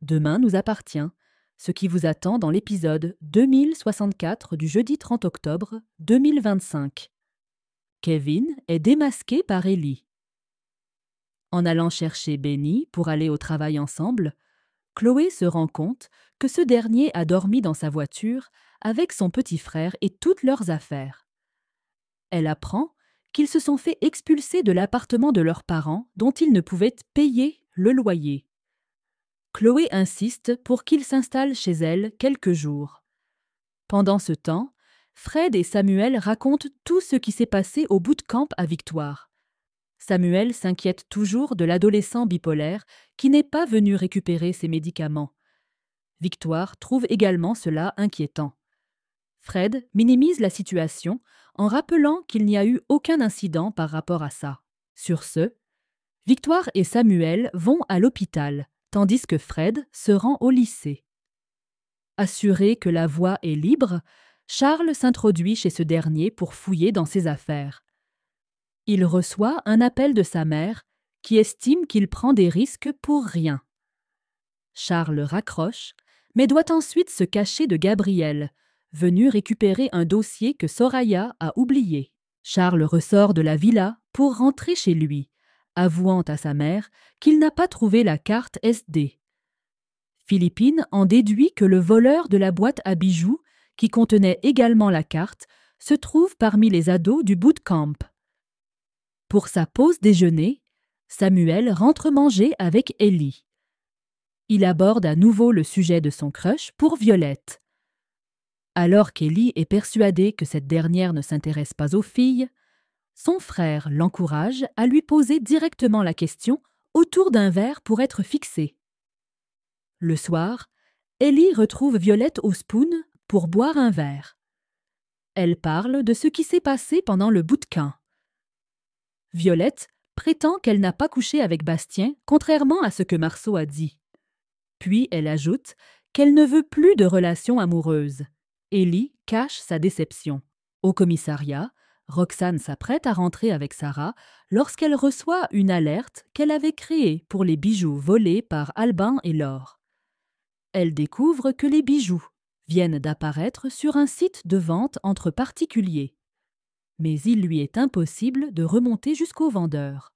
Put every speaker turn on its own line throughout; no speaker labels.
Demain nous appartient, ce qui vous attend dans l'épisode 2064 du jeudi 30 octobre 2025. Kevin est démasqué par Ellie. En allant chercher Benny pour aller au travail ensemble, Chloé se rend compte que ce dernier a dormi dans sa voiture avec son petit frère et toutes leurs affaires. Elle apprend qu'ils se sont fait expulser de l'appartement de leurs parents dont ils ne pouvaient payer le loyer. Chloé insiste pour qu'il s'installe chez elle quelques jours. Pendant ce temps, Fred et Samuel racontent tout ce qui s'est passé au bootcamp à Victoire. Samuel s'inquiète toujours de l'adolescent bipolaire qui n'est pas venu récupérer ses médicaments. Victoire trouve également cela inquiétant. Fred minimise la situation en rappelant qu'il n'y a eu aucun incident par rapport à ça. Sur ce, Victoire et Samuel vont à l'hôpital, tandis que Fred se rend au lycée. Assuré que la voie est libre, Charles s'introduit chez ce dernier pour fouiller dans ses affaires. Il reçoit un appel de sa mère qui estime qu'il prend des risques pour rien. Charles raccroche, mais doit ensuite se cacher de Gabriel, venu récupérer un dossier que Soraya a oublié. Charles ressort de la villa pour rentrer chez lui, avouant à sa mère qu'il n'a pas trouvé la carte SD. Philippine en déduit que le voleur de la boîte à bijoux, qui contenait également la carte, se trouve parmi les ados du bootcamp. Pour sa pause déjeuner, Samuel rentre manger avec Ellie. Il aborde à nouveau le sujet de son crush pour Violette. Alors qu'Ellie est persuadée que cette dernière ne s'intéresse pas aux filles, son frère l'encourage à lui poser directement la question autour d'un verre pour être fixé. Le soir, Ellie retrouve Violette au spoon pour boire un verre. Elle parle de ce qui s'est passé pendant le bootcamp. Violette prétend qu'elle n'a pas couché avec Bastien, contrairement à ce que Marceau a dit. Puis elle ajoute qu'elle ne veut plus de relations amoureuses. Ellie cache sa déception. Au commissariat, Roxane s'apprête à rentrer avec Sarah lorsqu'elle reçoit une alerte qu'elle avait créée pour les bijoux volés par Albin et Laure. Elle découvre que les bijoux viennent d'apparaître sur un site de vente entre particuliers. Mais il lui est impossible de remonter jusqu'au vendeur.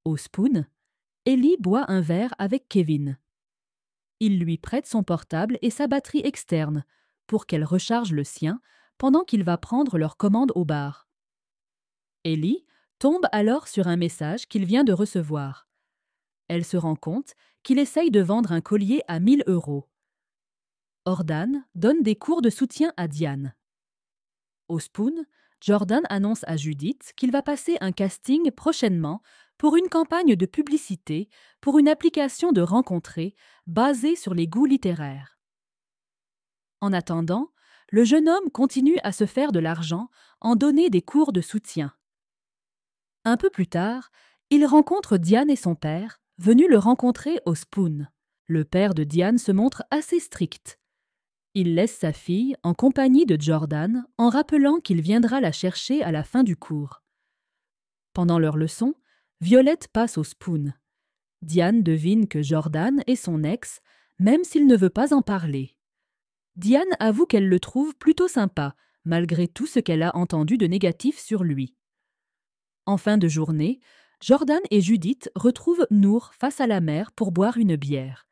Au spoon, Ellie boit un verre avec Kevin. Il lui prête son portable et sa batterie externe pour qu'elle recharge le sien pendant qu'il va prendre leur commande au bar. Ellie tombe alors sur un message qu'il vient de recevoir. Elle se rend compte qu'il essaye de vendre un collier à 1 000 €. Ordan donne des cours de soutien à Diane. Au spoon, Jordan annonce à Judith qu'il va passer un casting prochainement pour une campagne de publicité pour une application de rencontrés basée sur les goûts littéraires. En attendant, le jeune homme continue à se faire de l'argent en donnant des cours de soutien. Un peu plus tard, il rencontre Diane et son père, venus le rencontrer au spoon. Le père de Diane se montre assez strict. Il laisse sa fille en compagnie de Jordan en rappelant qu'il viendra la chercher à la fin du cours. Pendant leur leçon, Violette passe au spoon. Diane devine que Jordan est son ex, même s'il ne veut pas en parler. Diane avoue qu'elle le trouve plutôt sympa, malgré tout ce qu'elle a entendu de négatif sur lui. En fin de journée, Jordan et Judith retrouvent Nour face à la mer pour boire une bière.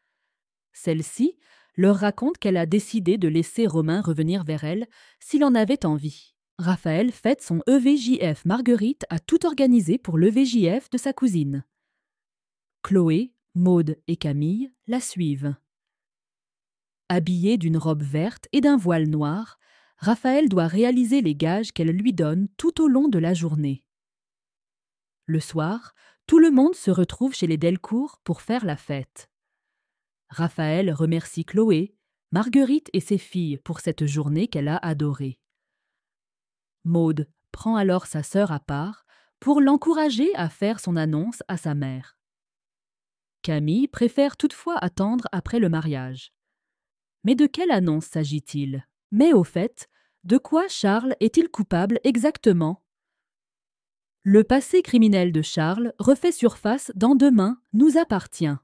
Celle-ci leur raconte qu'elle a décidé de laisser Romain revenir vers elle s'il en avait envie. Raphaël fête son EVJF. Marguerite a tout organisé pour l'EVJF de sa cousine. Chloé, Maude et Camille la suivent. Habillée d'une robe verte et d'un voile noir, Raphaël doit réaliser les gages qu'elle lui donne tout au long de la journée. Le soir, tout le monde se retrouve chez les Delcourt pour faire la fête. Raphaël remercie Chloé, Marguerite et ses filles pour cette journée qu'elle a adorée. Maude prend alors sa sœur à part pour l'encourager à faire son annonce à sa mère. Camille préfère toutefois attendre après le mariage. Mais de quelle annonce s'agit-il? Mais au fait, de quoi Charles est-il coupable exactement? Le passé criminel de Charles refait surface dans Demain nous appartient.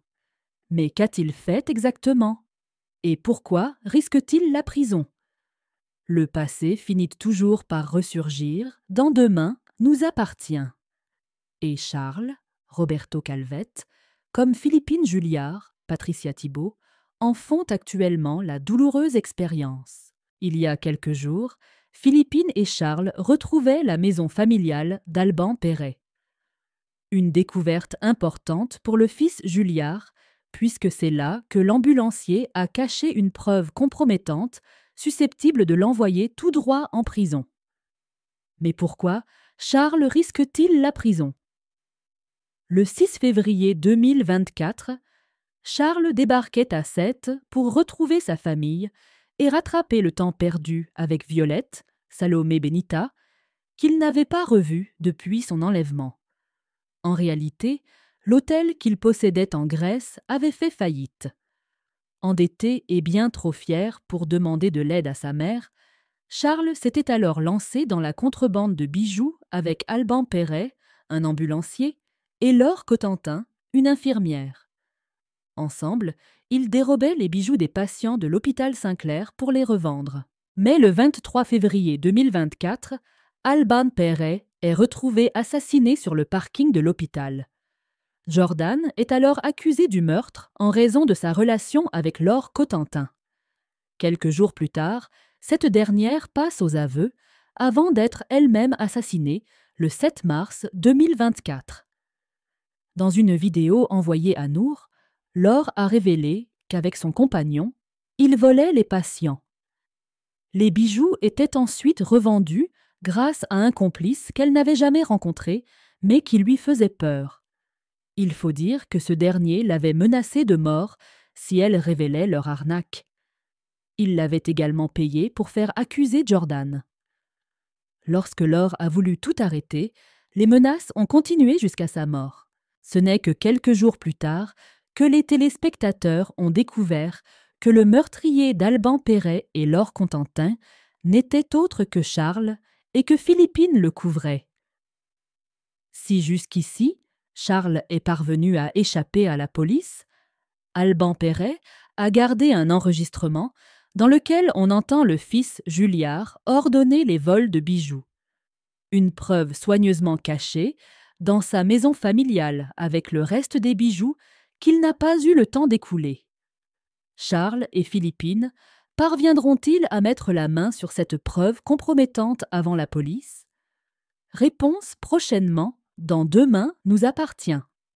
Mais qu'a-t-il fait exactement? Et pourquoi risque-t-il la prison? Le passé finit toujours par ressurgir, dans Demain nous appartient. Et Charles, Roberto Calvette, comme Philippine Julliard, Patricia Thibault, en font actuellement la douloureuse expérience. Il y a quelques jours, Philippine et Charles retrouvaient la maison familiale d'Alban Perret. Une découverte importante pour le fils Julliard, puisque c'est là que l'ambulancier a caché une preuve compromettante susceptible de l'envoyer tout droit en prison. Mais pourquoi Charles risque-t-il la prison? Le 6 février 2024, Charles débarquait à Sète pour retrouver sa famille et rattraper le temps perdu avec Violette, Salomé Benita, qu'il n'avait pas revue depuis son enlèvement. En réalité, l'hôtel qu'il possédait en Grèce avait fait faillite. Endetté et bien trop fier pour demander de l'aide à sa mère, Charles s'était alors lancé dans la contrebande de bijoux avec Alban Perret, un ambulancier, et Laure Cotentin, une infirmière. Ensemble, ils dérobaient les bijoux des patients de l'hôpital Saint-Clair pour les revendre. Mais le 23 février 2024, Alban Perret est retrouvé assassiné sur le parking de l'hôpital. Jordan est alors accusé du meurtre en raison de sa relation avec Laure Cotentin. Quelques jours plus tard, cette dernière passe aux aveux avant d'être elle-même assassinée le 7 mars 2024. Dans une vidéo envoyée à Nour, Laure a révélé qu'avec son compagnon, il volait les patients. Les bijoux étaient ensuite revendus grâce à un complice qu'elle n'avait jamais rencontré, mais qui lui faisait peur. Il faut dire que ce dernier l'avait menacée de mort si elle révélait leur arnaque. Il l'avait également payée pour faire accuser Jordan. Lorsque Laure a voulu tout arrêter, les menaces ont continué jusqu'à sa mort. Ce n'est que quelques jours plus tard que les téléspectateurs ont découvert que le meurtrier d'Alban Perret et Laure Cotentin n'était autre que Charles et que Philippine le couvrait. Si jusqu'ici, Charles est parvenu à échapper à la police, Alban Perret a gardé un enregistrement dans lequel on entend le fils Julliard ordonner les vols de bijoux. Une preuve soigneusement cachée dans sa maison familiale avec le reste des bijoux qu'il n'a pas eu le temps d'écouler. Charles et Philippine parviendront-ils à mettre la main sur cette preuve compromettante avant la police? Réponse prochainement dans Demain nous appartient.